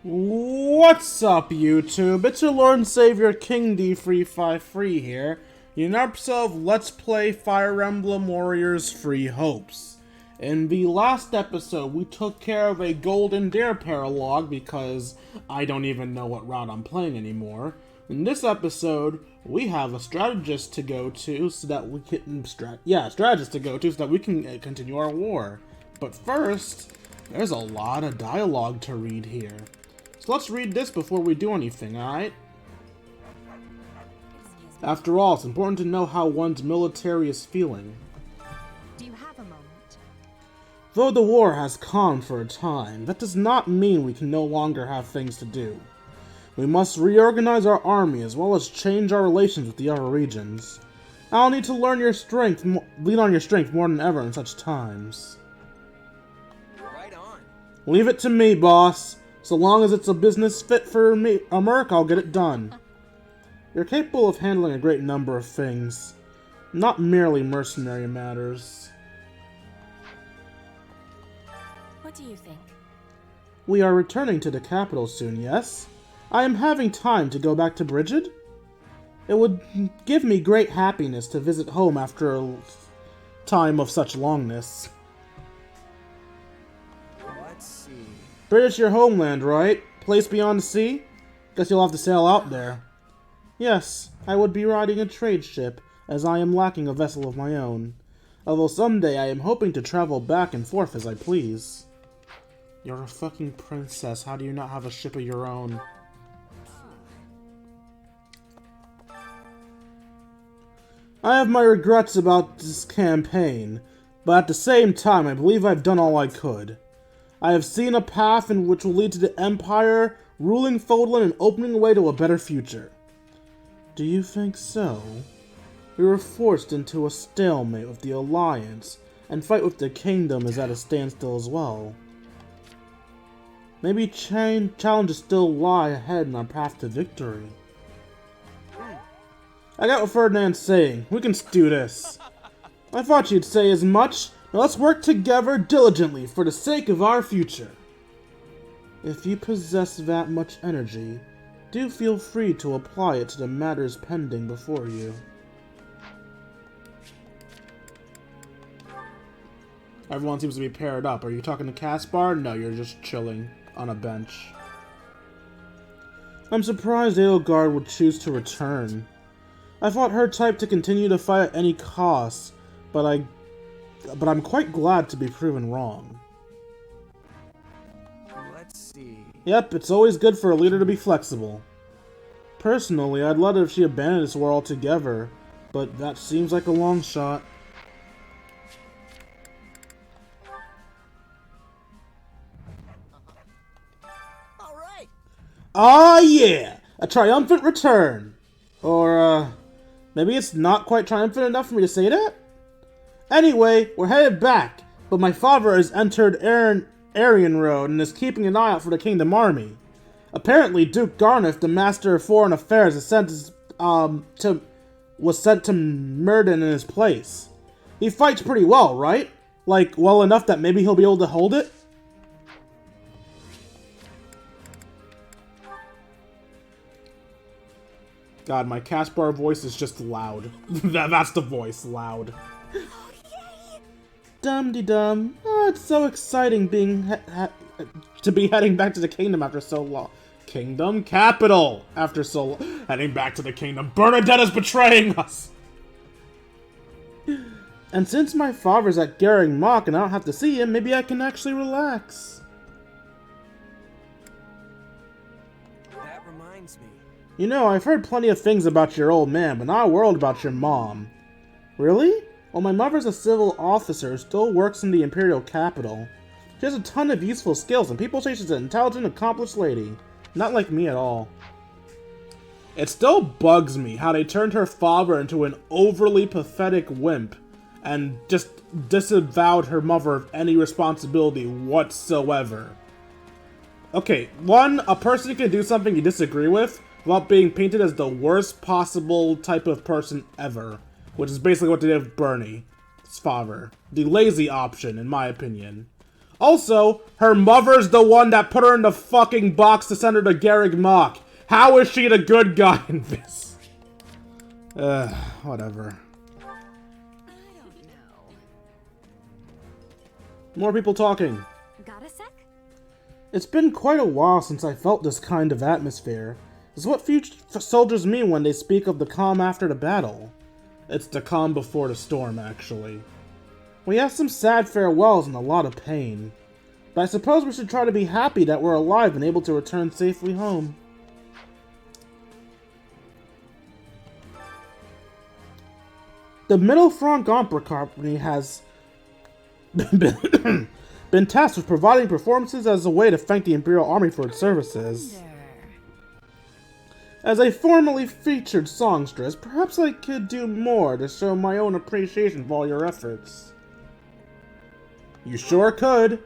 What's up, YouTube? It's your Lord and Savior King D353 here. In our episode of Let's Play Fire Emblem Warriors Free Hopes. In the last episode, we took care of a Golden Dare paralogue because I don't even know what route I'm playing anymore. In this episode, we have a strategist to go to so that we can continue our war. But first, there's a lot of dialogue to read here. So let's read this before we do anything, alright? After all, it's important to know how one's military is feeling. Do you have a moment? Though the war has calmed for a time, that does not mean we can no longer have things to do. We must reorganize our army as well as change our relations with the other regions. I'll need to learn your strength, lean on your strength more than ever in such times. Right on. Leave it to me, boss. So long as it's a business fit for me, Merc, I'll get it done. You're capable of handling a great number of things, not merely mercenary matters. What do you think? We are returning to the capital soon, yes? I am having time to go back to Brigid. It would give me great happiness to visit home after a time of such longness. Let's see. British your homeland, right? Place beyond the sea? Guess you'll have to sail out there. Yes, I would be riding a trade ship, as I am lacking a vessel of my own. Although someday I am hoping to travel back and forth as I please. You're a fucking princess, how do you not have a ship of your own? I have my regrets about this campaign, but at the same time I believe I've done all I could. I have seen a path in which will lead to the Empire, ruling Fodlan and opening a way to a better future. Do you think so? We were forced into a stalemate with the Alliance, and fight with the Kingdom is at a standstill as well. Maybe challenges still lie ahead in our path to victory. I got what Ferdinand's saying. We can do this. I thought you'd say as much. Now let's work together diligently for the sake of our future. If you possess that much energy, do feel free to apply it to the matters pending before you. Everyone seems to be paired up. Are you talking to Caspar? No, you're just chilling on a bench. I'm surprised Edelgard would choose to return. I fought her type to continue to fight at any cost, but I'm quite glad to be proven wrong. Let's see. Yep, it's always good for a leader to be flexible. Personally, I'd love it if she abandoned this war altogether, but that seems like a long shot. All right. Ah, yeah! A triumphant return! Or, maybe it's not quite triumphant enough for me to say that? Anyway, we're headed back, but my father has entered Aryan Road and is keeping an eye out for the Kingdom Army. Apparently, Duke Garneth, the Master of Foreign Affairs, was sent to Myrden in his place. He fights pretty well, right? Like, well enough that maybe he'll be able to hold it? God, my Caspar voice is just loud. That's the voice, loud. Dum-de-dum. Oh, it's so exciting being to be heading back to the kingdom after so long. Kingdom? Capital! After so long. Heading back to the kingdom. Bernadette is betraying us! And since my father's at Garing Mach and I don't have to see him, maybe I can actually relax. That reminds me. You know, I've heard plenty of things about your old man, but not a word about your mom. Really? Well, my mother's a civil officer who still works in the Imperial capital. She has a ton of useful skills, and people say she's an intelligent, accomplished lady. Not like me at all. It still bugs me how they turned her father into an overly pathetic wimp, and just disavowed her mother of any responsibility whatsoever. Okay, one, a person can do something you disagree with without being painted as the worst possible type of person ever. Which is basically what they did with Bernie, his father. The lazy option, in my opinion. Also, her mother's the one that put her in the fucking box to send her to Garrick Mach. How is she the good guy in this? Whatever. I don't know. More people talking. Got a sec? It's been quite a while since I felt this kind of atmosphere. It's what future soldiers mean when they speak of the calm after the battle. It's the calm before the storm, actually. We have some sad farewells and a lot of pain. But I suppose we should try to be happy that we're alive and able to return safely home. The Middle Franc Opera Company has been tasked with providing performances as a way to thank the Imperial Army for its services. As a formerly featured songstress, perhaps I could do more to show my own appreciation for all your efforts. You sure could.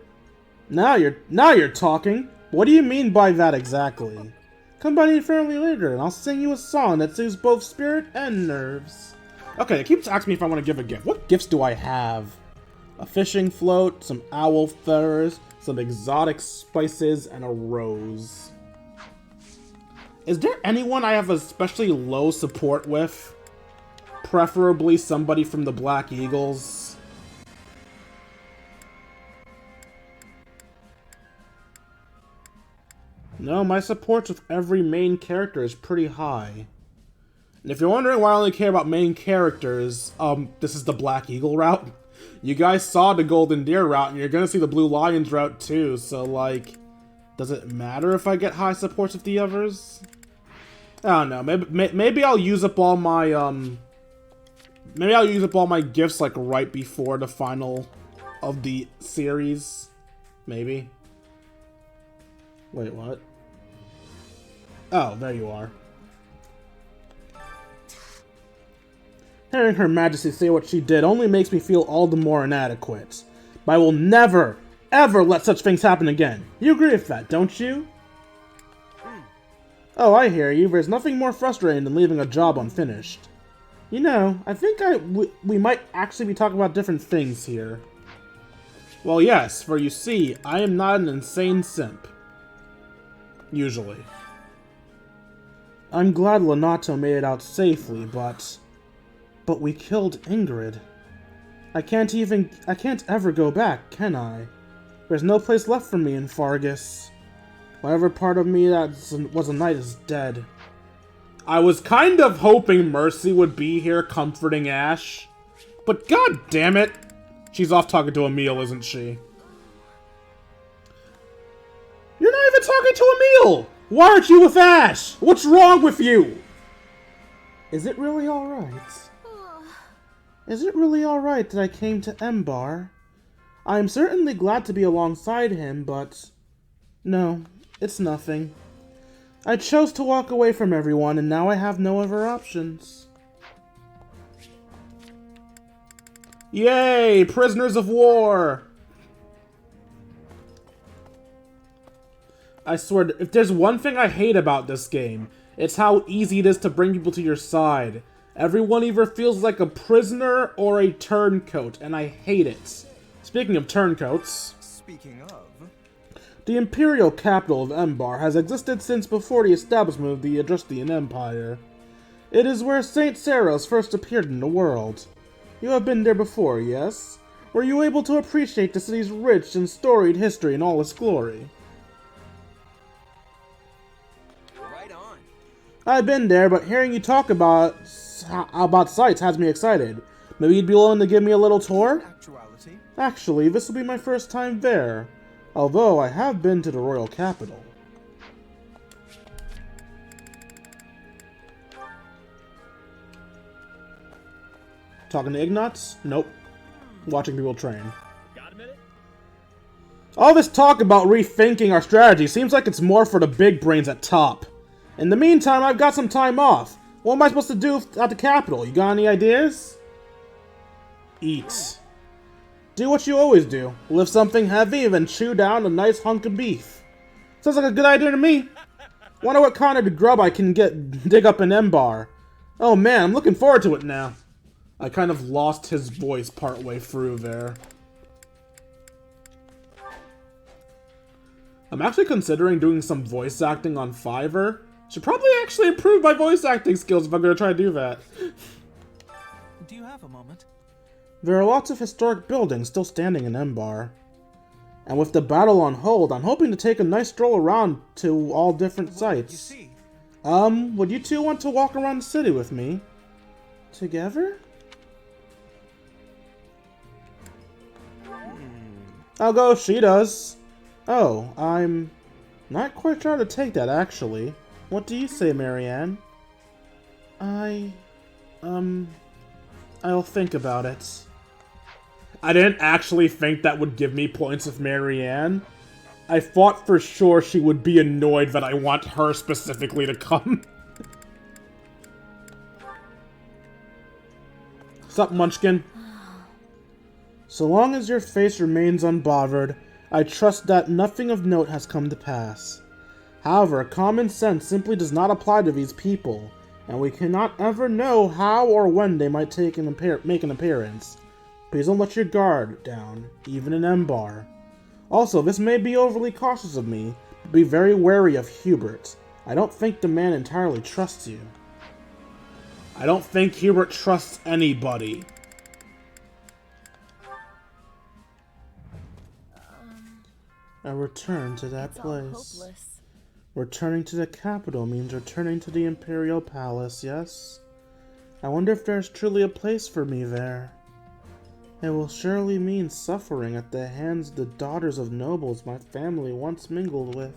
Now you're talking. What do you mean by that exactly? Come by me fairly later, and I'll sing you a song that soothes both spirit and nerves. Okay, it keeps asking me if I want to give a gift. What gifts do I have? A fishing float, some owl feathers, some exotic spices, and a rose. Is there anyone I have especially low support with? Preferably somebody from the Black Eagles. No, my support with every main character is pretty high. And if you're wondering why I only care about main characters, this is the Black Eagle route. You guys saw the Golden Deer route, and you're gonna see the Blue Lions route too, so like, does it matter if I get high supports with the others? I don't know, maybe I'll use up all my, maybe I'll use up all my gifts, like, right before the final of the series. Maybe. Wait, what? Oh, there you are. Hearing Her Majesty say what she did only makes me feel all the more inadequate. But I will never, ever let such things happen again. You agree with that, don't you? Oh, I hear you. There's nothing more frustrating than leaving a job unfinished. You know, I think we might actually be talking about different things here. Well, yes, for you see, I am not an insane simp. Usually. I'm glad Lonato made it out safely, but we killed Ingrid. I can't ever go back, can I? There's no place left for me in Fargus. Whatever part of me that was a knight is dead. I was kind of hoping Mercy would be here comforting Ash. But god damn it! She's off talking to Emil, isn't she? You're not even talking to Emil! Why aren't you with Ash? What's wrong with you? Is it really alright? Is it really alright that I came to Embar? I am certainly glad to be alongside him, but no, it's nothing. I chose to walk away from everyone, and now I have no other options. Yay! Prisoners of war! I swear, if there's one thing I hate about this game, it's how easy it is to bring people to your side. Everyone either feels like a prisoner or a turncoat, and I hate it. Speaking of turncoats... Speaking of... The imperial capital of Embar has existed since before the establishment of the Adrustian Empire. It is where Saint Saros first appeared in the world. You have been there before, yes? Were you able to appreciate the city's rich and storied history in all its glory? Right on. I've been there, but hearing you talk about sites has me excited. Maybe you'd be willing to give me a little tour? Actually, this will be my first time there. Although I have been to the royal capital. Talking to Ignatz? Nope. Watching people train. Got a minute? All this talk about rethinking our strategy seems like it's more for the big brains at top. In the meantime, I've got some time off. What am I supposed to do at the capital? You got any ideas? Eat. Do what you always do. Lift something heavy and then chew down a nice hunk of beef. Sounds like a good idea to me. Wonder what kind of grub I can dig up in Embar. Oh man, I'm looking forward to it now. I kind of lost his voice partway through there. I'm actually considering doing some voice acting on Fiverr. Should probably actually improve my voice acting skills if I'm gonna try to do that. Do you have a moment? There are lots of historic buildings still standing in Embar. And with the battle on hold, I'm hoping to take a nice stroll around to all different sites. You see, Would you two want to walk around the city with me? Together? I'll go if she does. Oh, I'm not quite sure how to take that, actually. What do you say, Marianne? I'll think about it. I didn't actually think that would give me points with Marianne. I thought for sure she would be annoyed that I want her specifically to come. Sup, Munchkin? So long as your face remains unbothered, I trust that nothing of note has come to pass. However, common sense simply does not apply to these people, and we cannot ever know how or when they might make an appearance. Please don't let your guard down, even in Embar. Also, this may be overly cautious of me, but be very wary of Hubert. I don't think the man entirely trusts you. I don't think Hubert trusts anybody. A return to that It's all place. hopeless. Returning to the capital means returning to the Imperial Palace, yes? I wonder if there's truly a place for me there. It will surely mean suffering at the hands of the daughters of nobles my family once mingled with.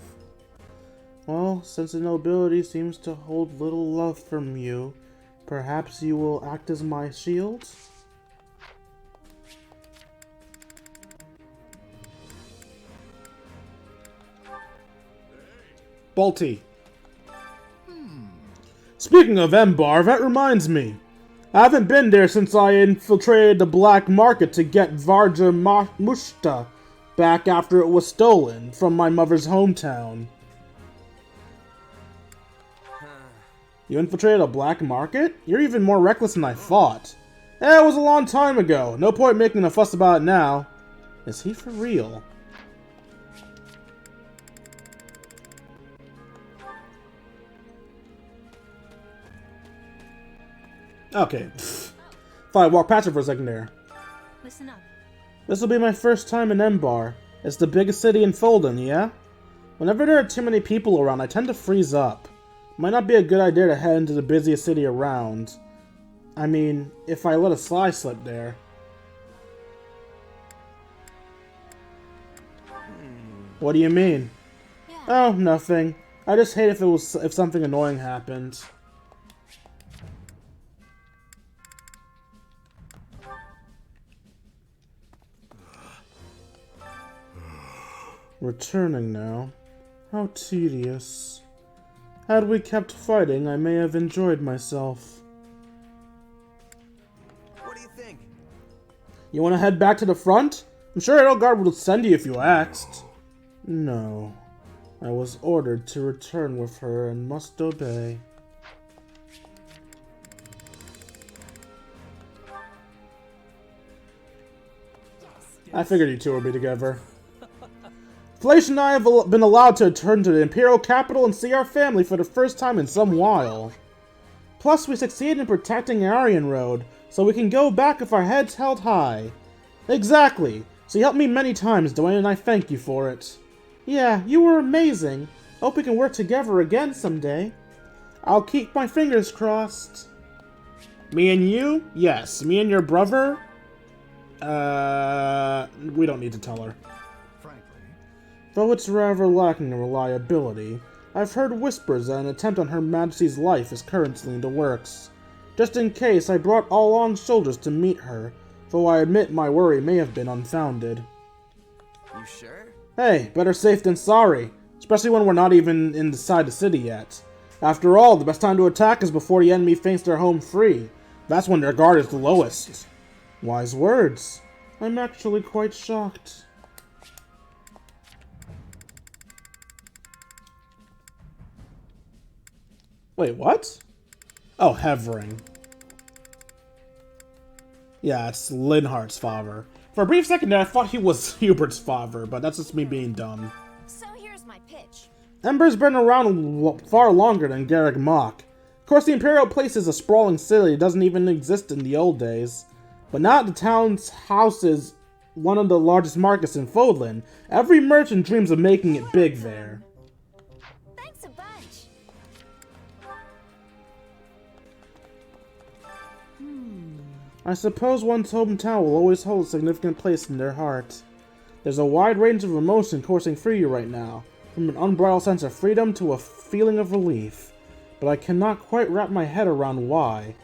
Well, since the nobility seems to hold little love from you, perhaps you will act as my shield? Balti. Speaking of Embar, that reminds me. I haven't been there since I infiltrated the black market to get Varja Mushta back after it was stolen from my mother's hometown. You infiltrated a black market? You're even more reckless than I thought. It was a long time ago. No point making a fuss about it now. Is he for real? Okay. Thought I'd walk past her for a second there. Listen up. This will be my first time in Embar. It's the biggest city in Folden, yeah? Whenever there are too many people around, I tend to freeze up. Might not be a good idea to head into the busiest city around. I mean, if I let a sly slip there. What do you mean? Yeah. Oh, nothing. I just hate if something annoying happened. Returning now. How tedious. Had we kept fighting, I may have enjoyed myself. What do you think? You want to head back to the front? I'm sure Edelgard would send you if you asked. No. I was ordered to return with her and must obey. I figured you two would be together. Fleisch and I have been allowed to return to the Imperial capital and see our family for the first time in some while. Plus, we succeeded in protecting Aryan Road, so we can go back with our heads held high. Exactly. So you helped me many times, Dwayne, and I thank you for it. Yeah, you were amazing. Hope we can work together again someday. I'll keep my fingers crossed. Me and you? Yes. Me and your brother? We don't need to tell her. frankly. Though it's rather lacking in reliability, I've heard whispers that an attempt on Her Majesty's life is currently in the works. Just in case, I brought all long shoulders to meet her, though I admit my worry may have been unfounded. You sure? Hey, better safe than sorry, especially when we're not even inside the city yet. After all, the best time to attack is before the enemy thinks they're home free. That's when their guard is the lowest. Wise words. I'm actually quite shocked. Wait, what? Oh, Hevering. Yeah, it's Linhart's father. For a brief second there, I thought he was Hubert's father, but that's just me being dumb. So here's Ember's been around far longer than Garrick Mach. Of course, the Imperial Place is a sprawling city that doesn't even exist in the old days. But now the town's house is one of the largest markets in Fodlan. Every merchant dreams of making it big there. Thanks a bunch. I suppose one's hometown will always hold a significant place in their heart. There's a wide range of emotion coursing through you right now, from an unbridled sense of freedom to a feeling of relief. But I cannot quite wrap my head around why,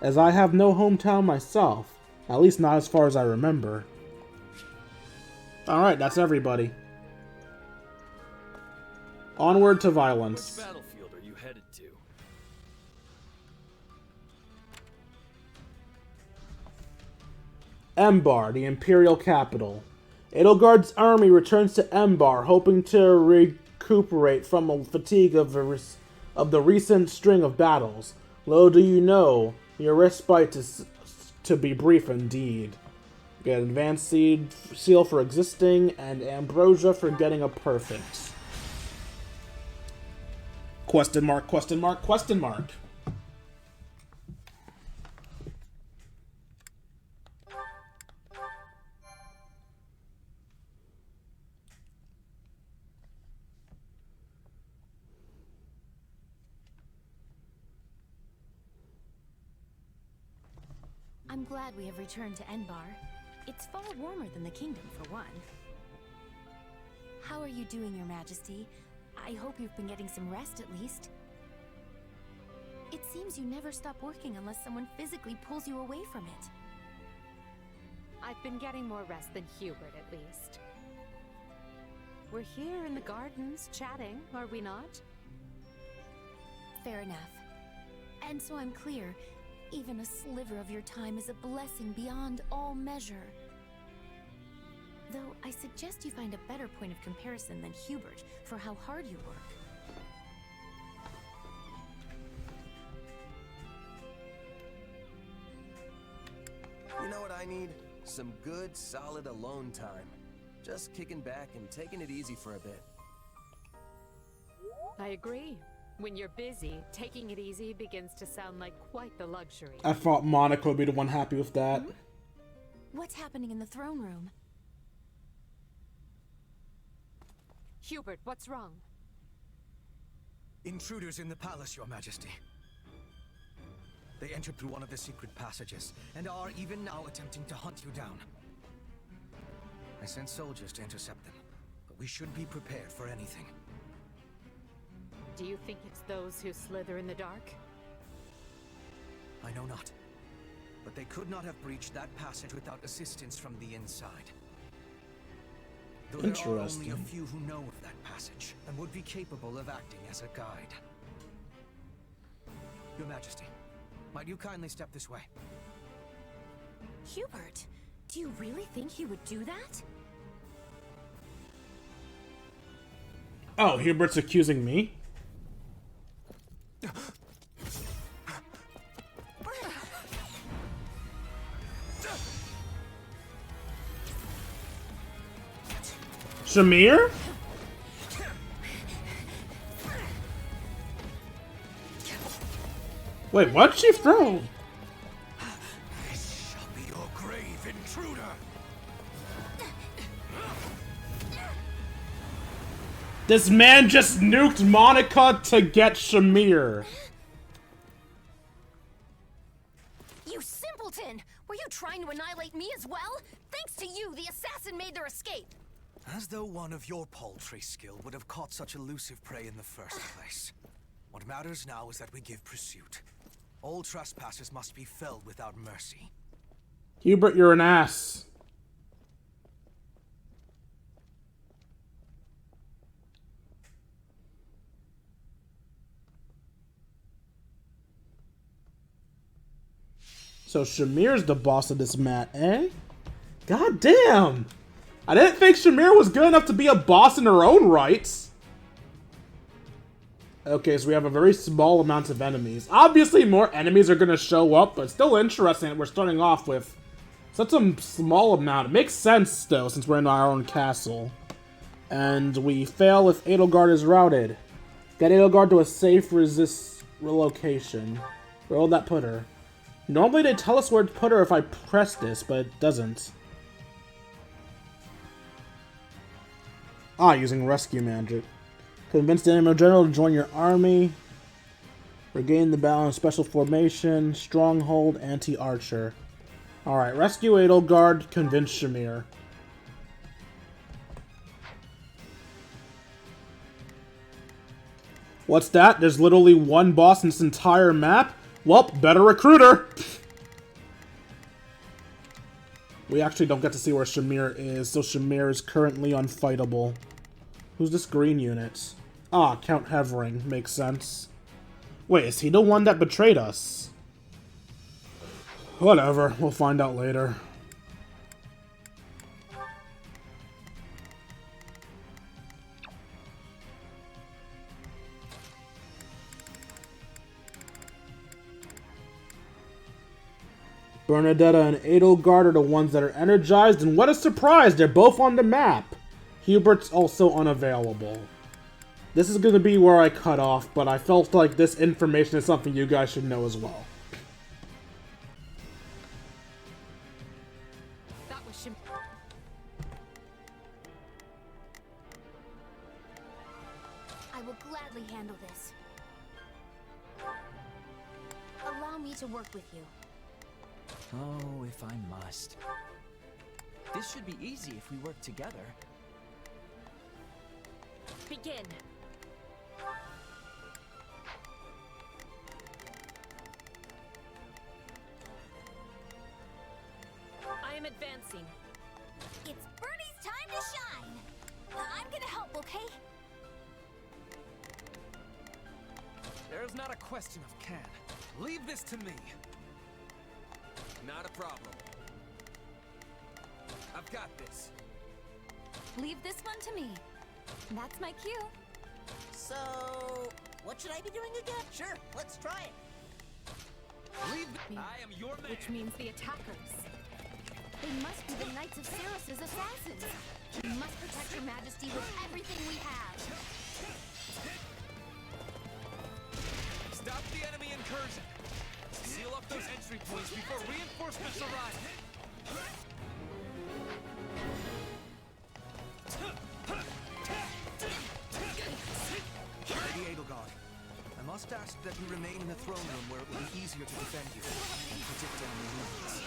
as I have no hometown myself, at least not as far as I remember. Alright, that's everybody. Onward to violence. Which battlefield are you headed to? Embar, the Imperial capital. Edelgard's army returns to Embar, hoping to recuperate from the fatigue of the recent string of battles. Little do you know, your respite is to be brief indeed. Get advanced seal for existing, and ambrosia for getting a perfect. Question mark, question mark, question mark. I'm glad we have returned to Enbar. It's far warmer than the kingdom, for one. How are you doing, Your Majesty? I hope you've been getting some rest, at least. It seems you never stop working unless someone physically pulls you away from it. I've been getting more rest than Hubert, at least. We're here in the gardens, chatting, are we not? Fair enough. And so I'm clear, even a sliver of your time is a blessing beyond all measure. Though I suggest you find a better point of comparison than Hubert for how hard you work. You know what I need? Some good, solid alone time. Just kicking back and taking it easy for a bit. I agree. When you're busy, taking it easy begins to sound like quite the luxury. I thought Monica would be the one happy with that. What's happening in the throne room? Hubert, what's wrong? Intruders in the palace, Your Majesty. They entered through one of the secret passages, and are even now attempting to hunt you down. I sent soldiers to intercept them, but we should be prepared for anything. Do you think it's those who slither in the dark? I know not. But they could not have breached that passage without assistance from the inside. Though there are only a few who know of that passage, and would be capable of acting as a guide. Your Majesty, might you kindly step this way? Hubert, do you really think he would do that? Oh, Hubert's accusing me? Shamir? Wait, what'd she throw? This shall be your grave, intruder! This man just nuked Monica to get Shamir. You simpleton! Were you trying to annihilate me as well? Thanks to you, the assassin made their escape. As though one of your paltry skill would have caught such elusive prey in the first place. What matters now is that we give pursuit. All trespassers must be felled without mercy. Hubert, you're an ass. So Shamir's the boss of this mat, eh? God damn! I didn't think Shamir was good enough to be a boss in her own rights. Okay, so we have a very small amount of enemies. Obviously, more enemies are going to show up, but still interesting that we're starting off with such a small amount. It makes sense, though, since we're in our own castle. And we fail if Edelgard is routed. Get Edelgard to a safe resist relocation. Where will that put her? Normally they tell us where to put her if I press this, but it doesn't. Ah, using rescue magic. Convince the enemy general to join your army. Regain the battle in special formation. Stronghold, anti-archer. Alright, rescue Edelgard, convince Shamir. What's that? There's literally one boss in this entire map? Well, better recruiter! We actually don't get to see where Shamir is, so Shamir is currently unfightable. Who's this green unit? Ah, Count Hevering. Makes sense. Wait, is he the one that betrayed us? Whatever, we'll find out later. Bernadetta and Edelgard are the ones that are energized, and what a surprise! They're both on the map! Hubert's also unavailable. This is going to be where I cut off, but I felt like this information is something you guys should know as well. That was I will gladly handle this. Allow me to work with you. Oh, if I must. This should be easy if we work together. Begin. I am advancing. It's Bernie's time to shine! I'm gonna help, okay? There's not a question of can. Leave this to me. Not a problem. I've got this. Leave this one to me. That's my cue. So, what should I be doing again? Sure, let's try it. Leave I am your man. Which means the attackers. They must be the Knights of Ceros's assassins. We must protect Your Majesty with everything we have. Stop the enemy incursion. Seal up those entry points before reinforcements arrive. Lady Edelgard, I must ask that you remain in the throne room where it will be easier to defend you and predict enemy movements.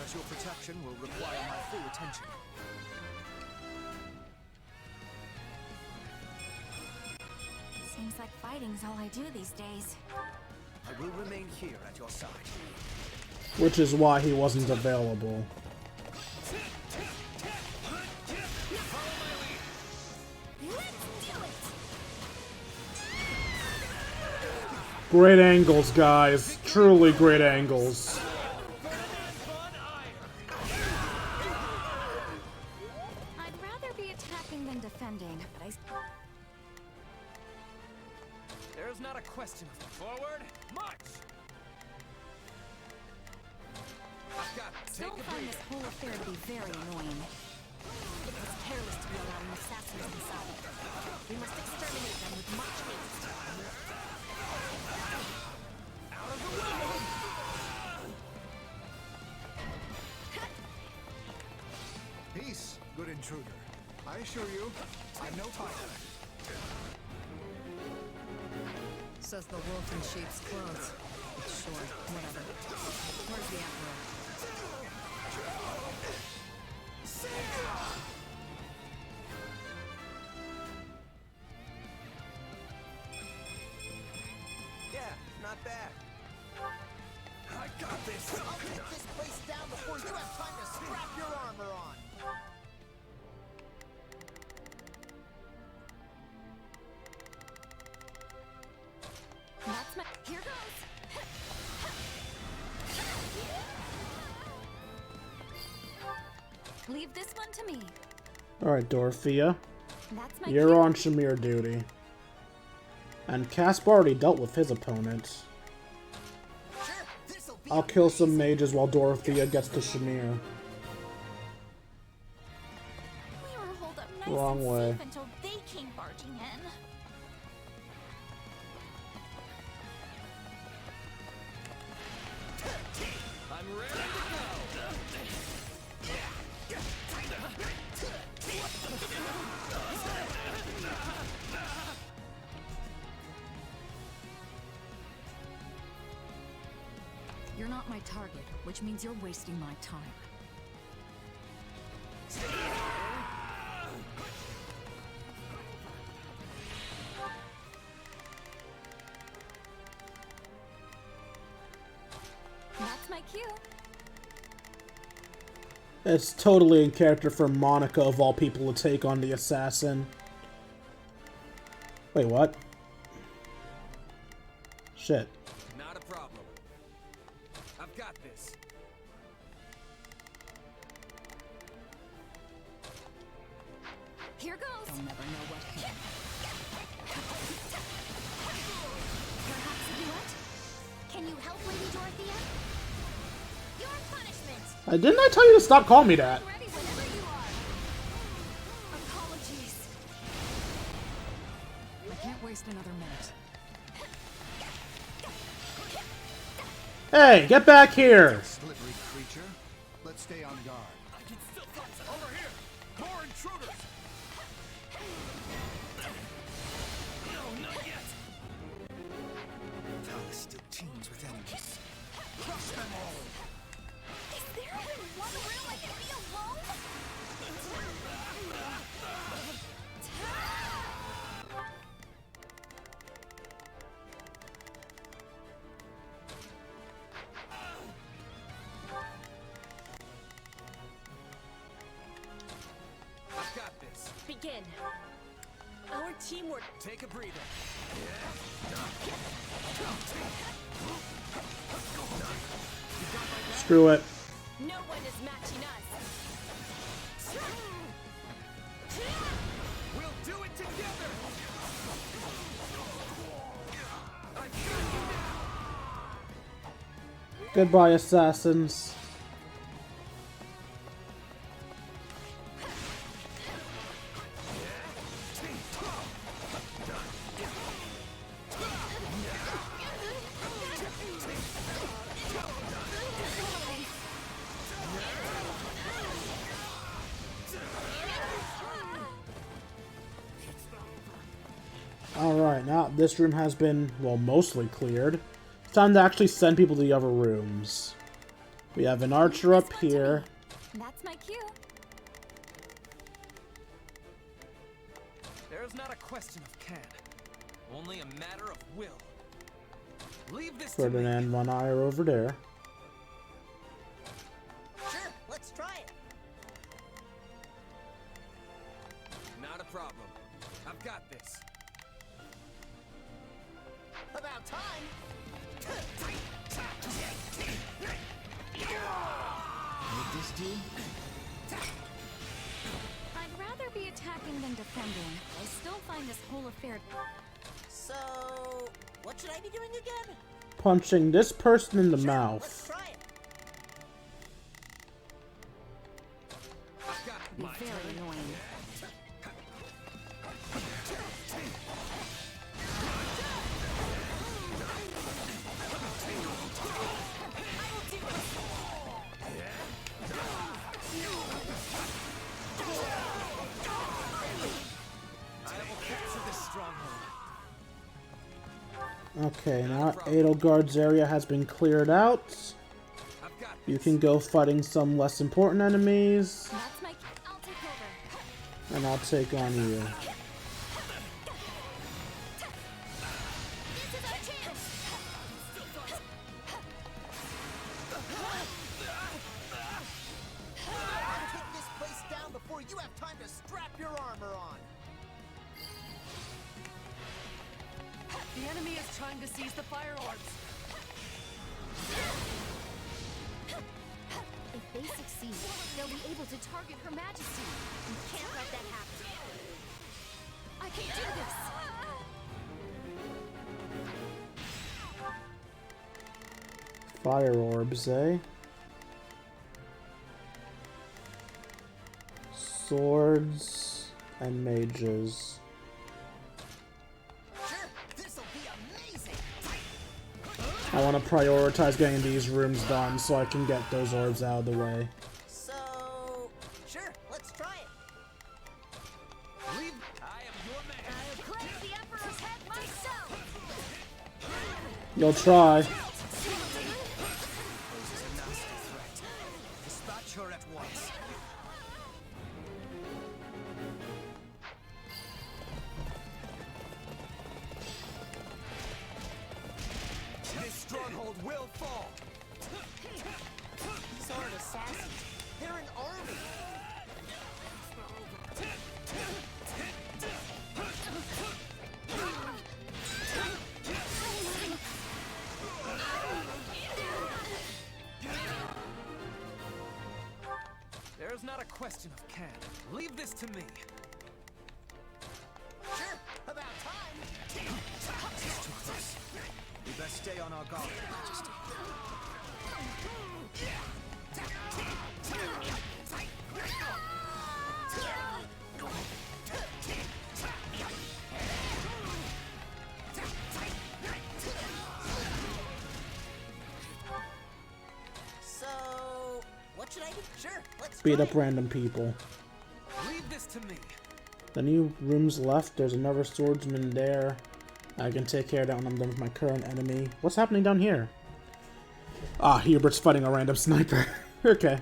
As your protection will require my full attention. Seems like fighting's all I do these days. I will remain here at your side. Which is why he wasn't available. Great angles, guys. Truly great angles. I'd rather be attacking than defending, but There's not a question of forward, march! I've got it. still Take a find this breather. whole affair to be very annoying. It was careless to be allowing assassins inside. We must exterminate them with much haste. Out of the way! Peace, good intruder. I assure you, I'm no fighter. Says the wolf in sheep's clothes. Sure, whatever. Where's the emperor? Yeah, not bad. I got this! I'll take this place down before you have time to strap your armor on. That's my. Here goes! Leave this one to me. Alright, Dorothea. That's my You're cue. on Shamir duty. And Caspar already dealt with his opponent. Sure, this'll be I'll kill some mages while Dorothea gets to Shamir. We were holed up Wrong way. Until they came barging in. I'm ready to go. You're not my target, which means you're wasting my time. That's my cue. It's totally in character for Monica, of all people, to take on the assassin. Wait, what? Shit. Not a problem. I've got this. Here goes. They'll never know what hit. Perhaps a duet? Can you help, Lady Dorothea? Your punishment. Didn't I tell you to stop calling me that? Ready whenever you are. Apologies. I can't waste another minute. Hey, get back here! Slippery creature. Let's stay on guard. I can still fight over here. More intruders. No, not yet. Palace still teems with enemies. Crush them all. Is there even one room I can be alone? I've got this. Begin. Our teamwork. Take a breather. Screw it. No one is matching us. We'll do it together. Goodbye, assassins. Alright, now this room has been, well, mostly cleared. It's time to actually send people to the other rooms. We have an archer up here. That's my cue. There's not a question of can, only a matter of will. Leave this to me. Ferdinand von Eyre over there. Sure, let's try it. Not a problem. I've got this. About time. Would this do? I'd rather be attacking than defending. I still find this whole affair. So, what should I be doing again? Punching this person in the Let's mouth. try it. I've got Be my very turn. annoying. I will capture this stronghold. Okay, now Edelgard's area has been cleared out. I've got You can go fighting some less important enemies, That's my. I'll take over. and I'll take on you. This is our chance. Take this place down before you have time to strap your armor on. The enemy is trying to seize the fire orbs. If they succeed, they'll be able to target Her Majesty. We can't let that happen. I can do this. Fire orbs, eh? Swords. and mages. Sure, this'll be amazing. I want to prioritize getting these rooms done so I can get those orbs out of the way. So, sure, let's try it. Leave. I am your man. I'll cleanse the Emperor's head myself! You'll try. Poses a nasty threat. Dispatch her at once. This stronghold will fall. These aren't assassins. They're an army. There's not a question of can. Leave this to me. Sure, about time. It's too close. We best stay on our guard, Majesty. So, what should I do? Sure, let's Beat try up it. random people. Leave this to me. The new rooms left, there's another swordsman there. I can take care of that when I'm done with my current enemy. What's happening down here? Ah, Hubert's fighting a random sniper. Okay.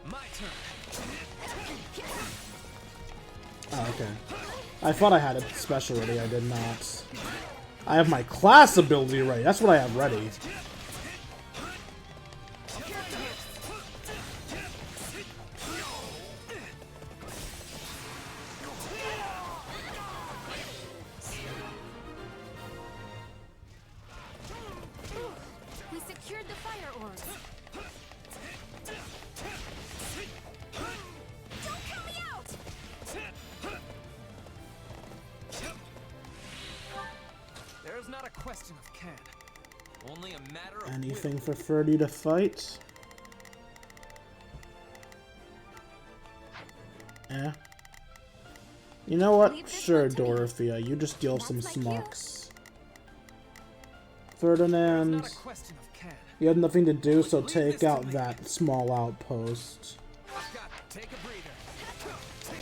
My turn. Oh, okay. I thought I had a special ready, I did not. I have my class ability ready, that's what I have ready. We secured the fire orbs. Don't count me out! There's not a question of can. Only a matter of Anything for 30 to fight? Eh. You know what? Leave this Sure, one to me. Dorothea, you just deal some That's my cue. smucks. will. There's Ferdinand, not a question of can. you have nothing to do, so Leave take this to out me. that small outpost. I've got it. Take a breather.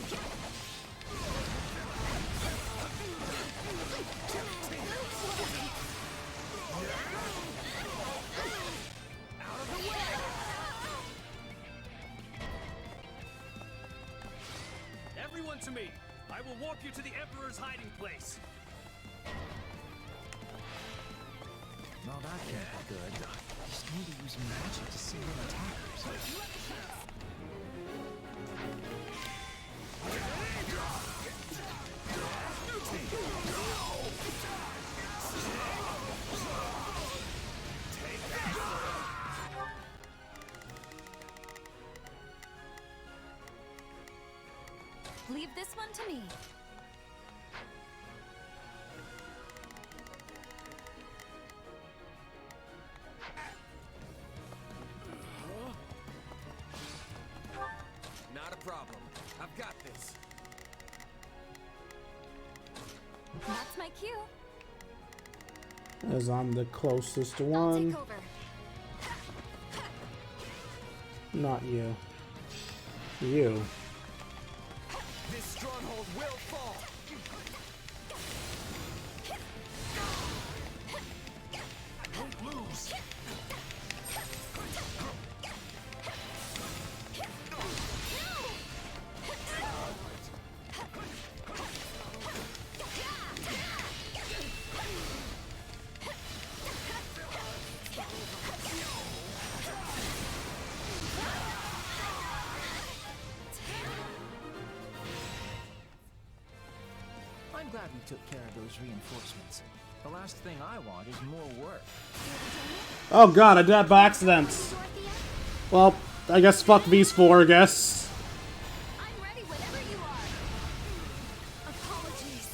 Out of the way. Everyone to me! I will warp you to the Emperor's hiding place. No, that can't be good. Just need to use magic to see your attackers. Leave this one to me. Not a problem. I've got this. That's my cue. As I'm the closest I'll one. take over. Not you. You. This stronghold will fall. Don't lose. I'm glad we took care of those reinforcements. The last thing I want is more work. Oh god, I did that by accident. Dorothea, Well, I guess fuck these four, I guess. I'm ready whenever you are. Apologies.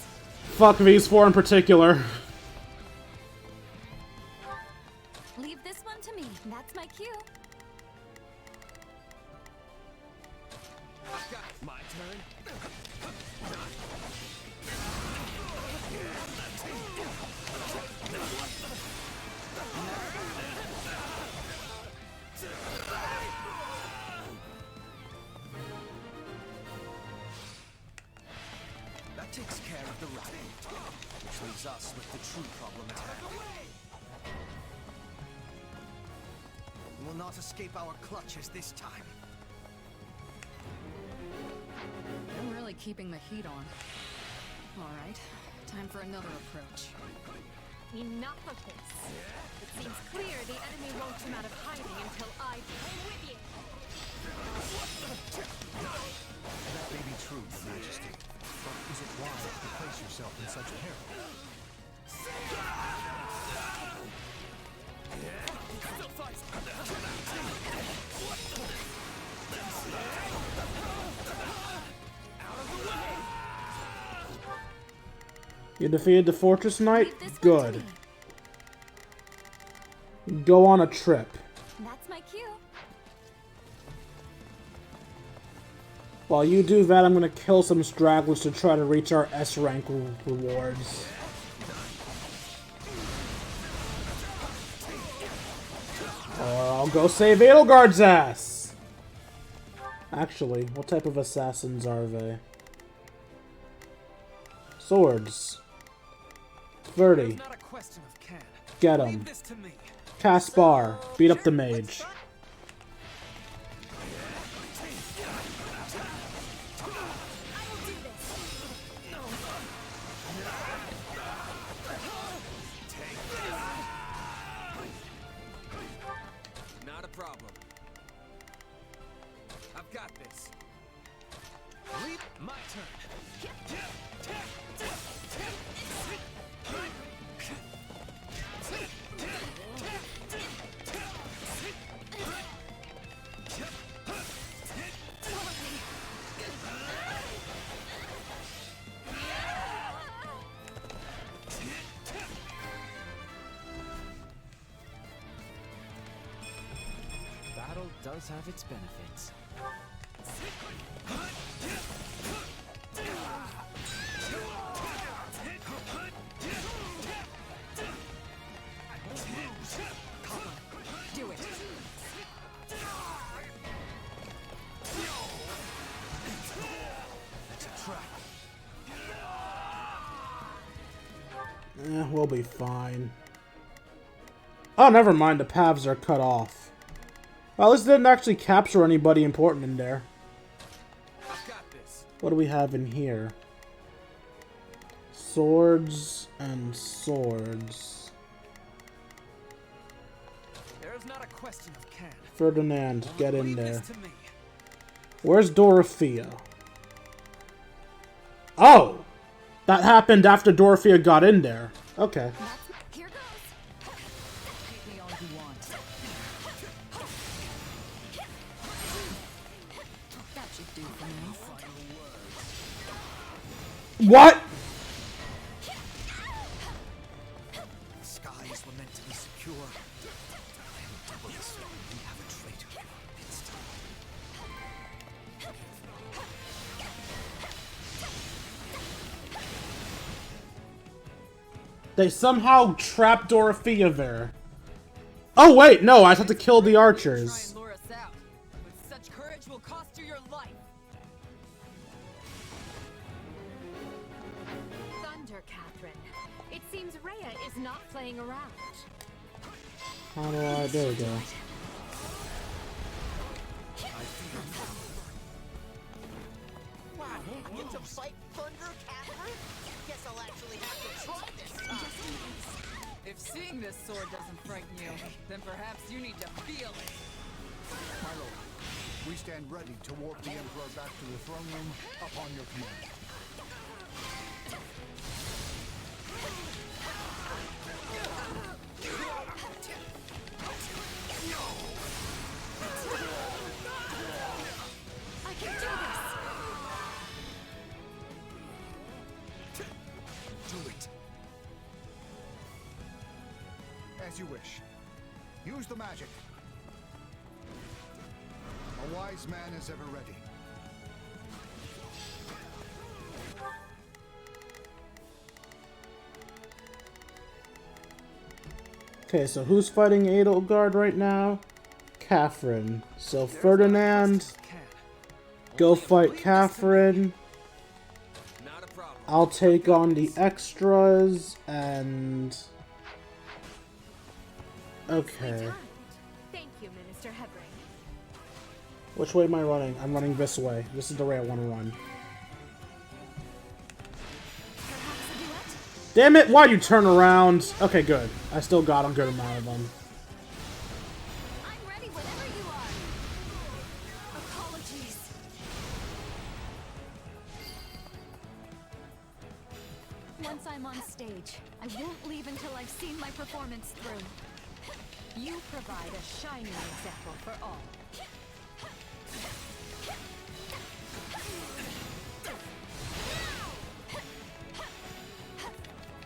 Fuck these four in particular. Leave this one to me. That's my cue. My turn. That takes care of the rat, which leaves us with the true problem at hand. We will not escape our clutches this time. I'm really keeping the heat on. All right, time for another approach. Enough of this. It seems clear the enemy won't come out of hiding until I do. I'm with you. That may be true, Your Majesty. But is it wise to place yourself in such peril? Still fight! You defeated the Fortress Knight? Good. Go on a trip. That's my cue. While you do that, I'm gonna kill some stragglers to try to reach our S rank rewards. Or I'll go save Edelgard's ass! Actually, what type of assassins are they? Swords. 30. Not a question of can. Get him. Leave this to me. Caspar. Beat up the mage. Not a problem. I've got this. Leap, my turn. Battle does have its benefits. Do it. That's a trap. We'll be fine. Oh, never mind. The paths are cut off. Well, at least it didn't actually capture anybody important in there. I've got this. What do we have in here? Swords and swords. There is not a question of can. Ferdinand, get in Leave there. this to me. Where's Dorothea? Oh! That happened after Dorothea got in there. Okay. Here goes. Take me all you want. That should do for now. What? The skies were meant to be secure. Double this. We have a traitor in our midst. They somehow trapped Dorothea there. Oh wait, no, I just have to kill the archers. Lure us out. With such courage will cost you your life. Thunder, Catherine. It seems Rhea is not playing around. How do I... there we go. Wow, I get to fight Thunder, Catherine? Guess I'll actually have to try this time. If seeing this sword doesn't frighten you, then perhaps you need to feel it. My lord, we stand ready to warp the Emperor back to the throne room upon your command. I can do this! Do it. As you wish. Use the magic. A wise man is ever ready. Okay, so who's fighting Edelgard right now? Catherine. So Ferdinand, go fight Catherine. I'll take on the extras and... Okay. Thank you, Minister Hebring. Which way am I running? I'm running this way. This is the way I want to run. Damn it, why'd you turn around? Okay, good. I still got a good amount of them. I'm ready whenever you are. Apologies. Once I'm on stage, I won't leave until I've seen my performance through. You provide a shining example for all.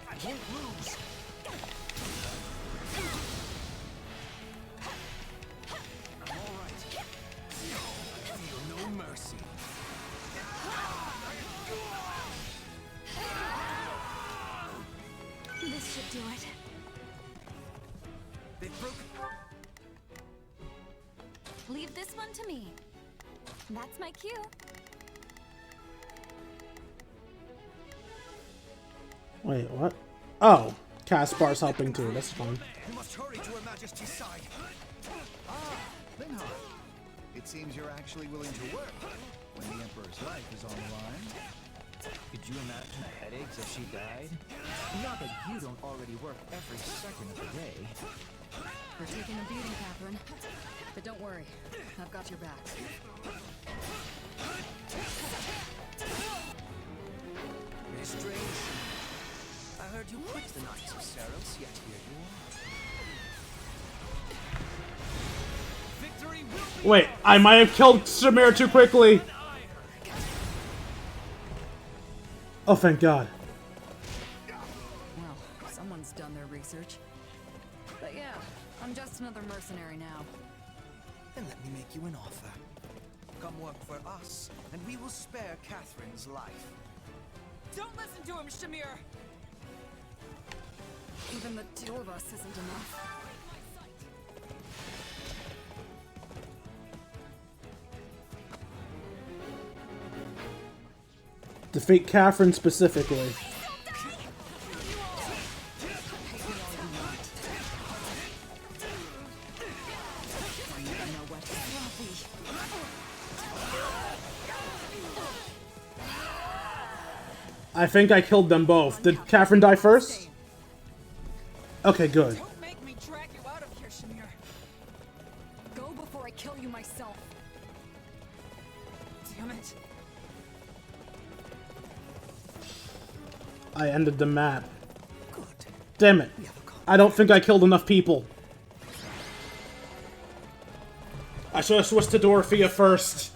I won't lose. I'm all right. I feel no mercy. This should do it. They've broken. Leave this one to me. That's my cue. Wait, what? Oh, Caspar's helping too. That's fun. You must hurry to Her Majesty's side. Linhardt, it seems you're actually willing to work when the Emperor's life is on the line. Could you imagine the headaches if she died? Not that you don't already work every second of the day. We're taking a beating, Catherine. But don't worry, I've got your back. It's strange. I heard you quit the Knights of Saros, yet here you are. Victory will be Wait, I might have killed Shamir too quickly. Oh, thank God. Well, someone's done their research. But yeah, I'm just another mercenary now. Then let me make you an offer. Come work for us, and we will spare Catherine's life. Don't listen to him, Shamir! Even the two of us isn't enough. Defeat Catherine specifically. I think I killed them both. Did Catherine die first? Okay, good. Don't make me drag you out of here, Shamir. Go before I kill you myself. Damn it. I ended the map. Damn it. I don't think I killed enough people. I should have switched to Dorothea first.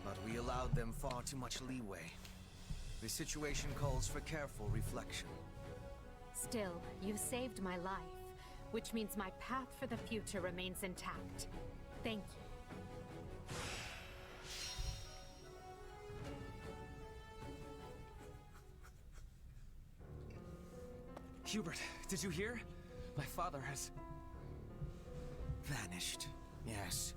But we allowed them far too much leeway. The situation calls for careful reflection. Still, you saved my life, which means my path for the future remains intact. Thank you. Hubert, did you hear? My father has... vanished. Yes.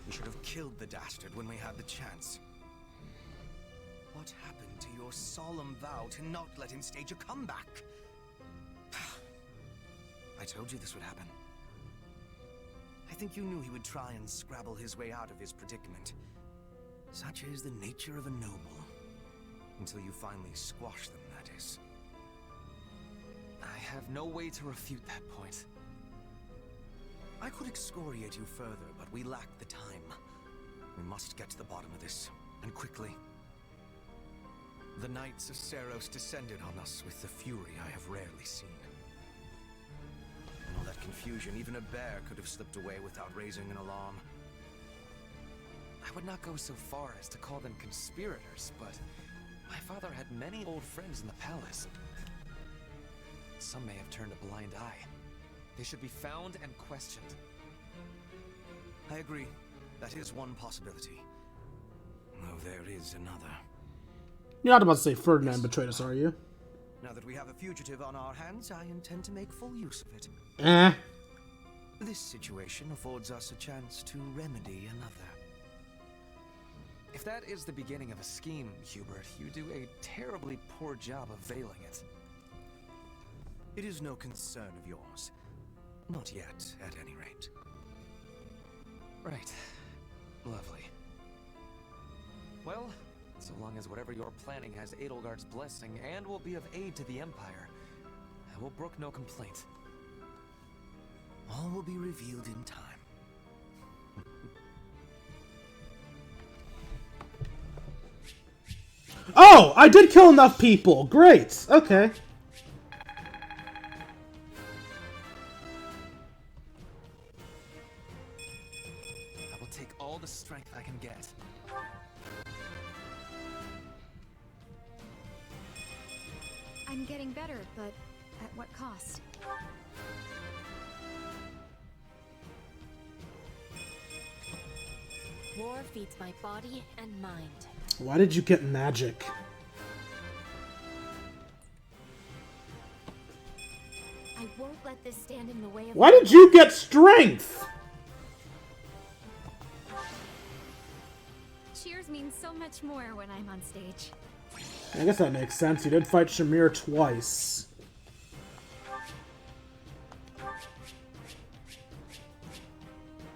We should have killed the dastard when we had the chance. What happened to your solemn vow to not let him stage a comeback? I told you this would happen. I think you knew he would try and scrabble his way out of his predicament. Such is the nature of a noble. Until you finally squash them, that is. I have no way to refute that point. I could excoriate you further, but we lack the time. We must get to the bottom of this, and quickly. The Knights of Saros descended on us with the fury I have rarely seen. In all that confusion, even a bear could have slipped away without raising an alarm. I would not go so far as to call them conspirators, but my father had many old friends in the palace. Some may have turned a blind eye. They should be found and questioned. I agree. That is one possibility. Though there is another. You're not about to say Ferdinand betrayed us, are you? Now that we have a fugitive on our hands, I intend to make full use of it. This situation affords us a chance to remedy another. If that is the beginning of a scheme, Hubert, you do a terribly poor job of veiling it. It is no concern of yours. Not yet, at any rate. Right. Lovely. Well, so long as whatever you're planning has Edelgard's blessing and will be of aid to the Empire, I will brook no complaint. All will be revealed in time. Oh, I did kill enough people. Great. Okay. I will take all the strength I can get. I'm getting better, but at what cost? War feeds my body and mind. Why did you get magic? I won't let this stand in the way of... Why did you get strength? Cheers means so much more when I'm on stage. I guess that makes sense. You did fight Shamir twice.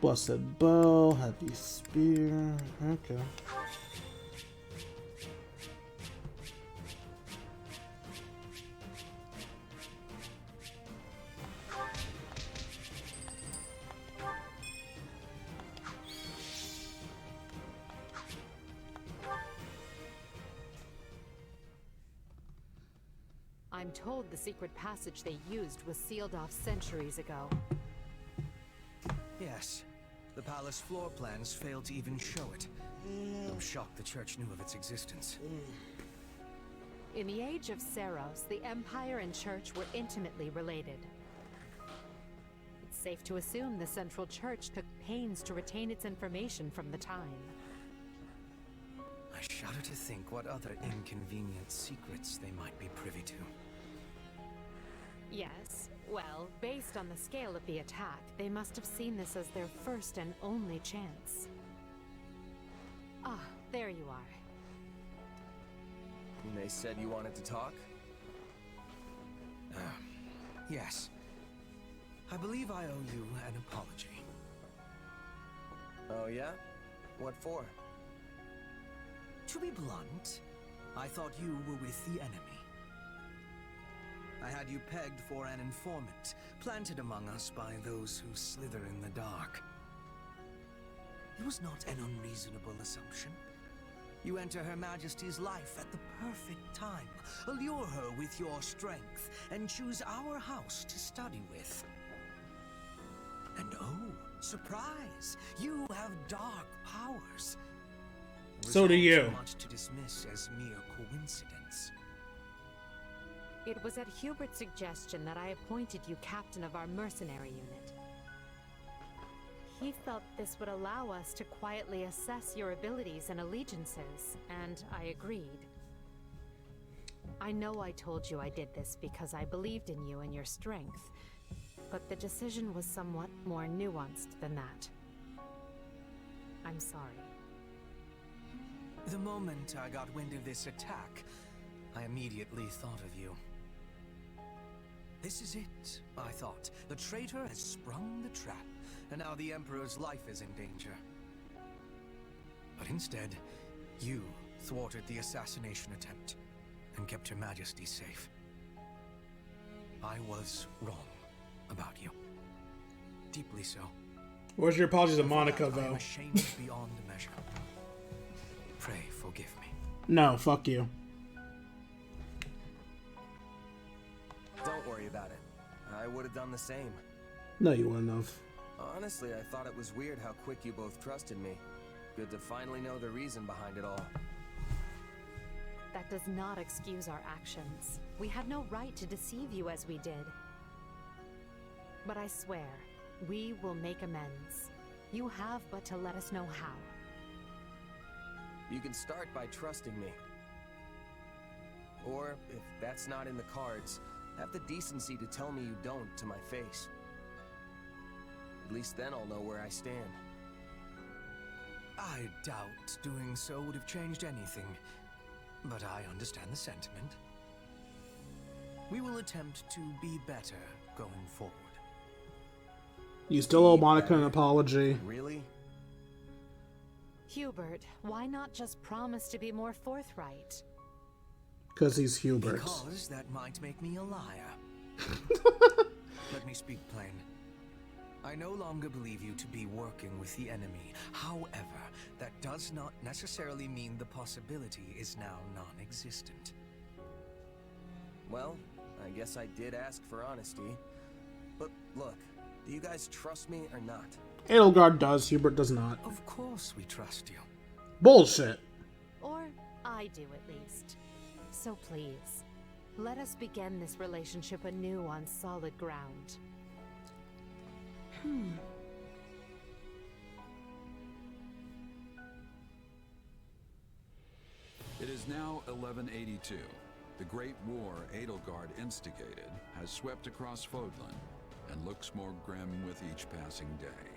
Blessed bow, heavy spear. Okay. I'm told the secret passage they used was sealed off centuries ago. Yes. The palace floor plans failed to even show it. I'm shocked the church knew of its existence. In the age of Seros, the Empire and Church were intimately related. It's safe to assume the Central Church took pains to retain its information from the time. I shudder to think what other inconvenient secrets they might be privy to. Yes. Well, based on the scale of the attack, they must have seen this as their first and only chance. Ah, there you are. They said you wanted to talk? Yes. I believe I owe you an apology. Oh yeah? What for? To be blunt, I thought you were with the enemy. I had you pegged for an informant, planted among us by those who slither in the dark. It was not an unreasonable assumption. You enter Her Majesty's life at the perfect time, allure her with your strength, and choose our house to study with. And oh, surprise! You have dark powers. So do you. Too much to dismiss as mere coincidence. It was at Hubert's suggestion that I appointed you captain of our mercenary unit. He felt this would allow us to quietly assess your abilities and allegiances, and I agreed. I know I told you I did this because I believed in you and your strength, but the decision was somewhat more nuanced than that. I'm sorry. The moment I got wind of this attack, I immediately thought of you. This is it, I thought. The traitor has sprung the trap, and now the Emperor's life is in danger. But instead, you thwarted the assassination attempt and kept Her Majesty safe. I was wrong about you. Deeply so. Where's your apologies to Monica, I though? am ashamed beyond measure. Pray forgive me. No, fuck you. Don't worry about it. I would have done the same. No, you wouldn't have. Honestly, I thought it was weird how quick you both trusted me. Good to finally know the reason behind it all. That does not excuse our actions. We had no right to deceive you as we did. But I swear, we will make amends. You have but to let us know how. You can start by trusting me. Or, if that's not in the cards, have the decency to tell me you don't to my face. At least then I'll know where I stand. I doubt doing so would have changed anything, but I understand the sentiment. We will attempt to be better going forward. You still owe Monica an apology. Really? Hubert, why not just promise to be more forthright? Because he's Hubert. Because that might make me a liar. Let me speak plain. I no longer believe you to be working with the enemy. However, that does not necessarily mean the possibility is now non-existent. Well, I guess I did ask for honesty. But look, do you guys trust me or not? Edelgard does, Hubert does not. Of course we trust you. Bullshit. Or I do at least. So please, let us begin this relationship anew on solid ground. It is now 1182. The great war Edelgard instigated has swept across Fodlan and looks more grim with each passing day.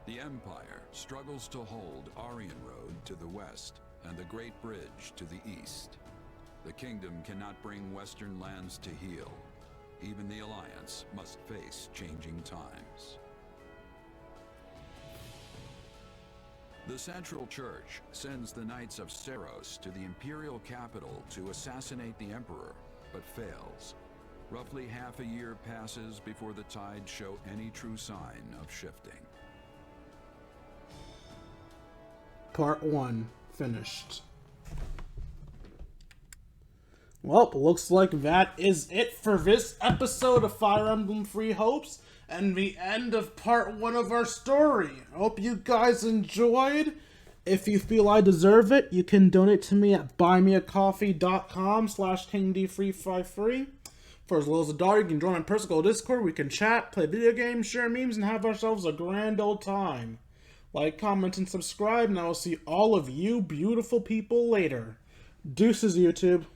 The Empire struggles to hold Aryan Road to the west and the Great Bridge to the east. The kingdom cannot bring western lands to heal. Even the Alliance must face changing times. The Central Church sends the Knights of Seros to the Imperial capital to assassinate the Emperor, but fails. Roughly half a year passes before the tides show any true sign of shifting. Part 1 finished. Well, looks like that is it for this episode of Fire Emblem Free Hopes and the end of part 1 of our story. I hope you guys enjoyed. If you feel I deserve it, you can donate to me at buymeacoffee.com/KingD353. For as little as $1, you can join my personal Discord. We can chat, play video games, share memes, and have ourselves a grand old time. Like, comment, and subscribe, and I will see all of you beautiful people later. Deuces, YouTube.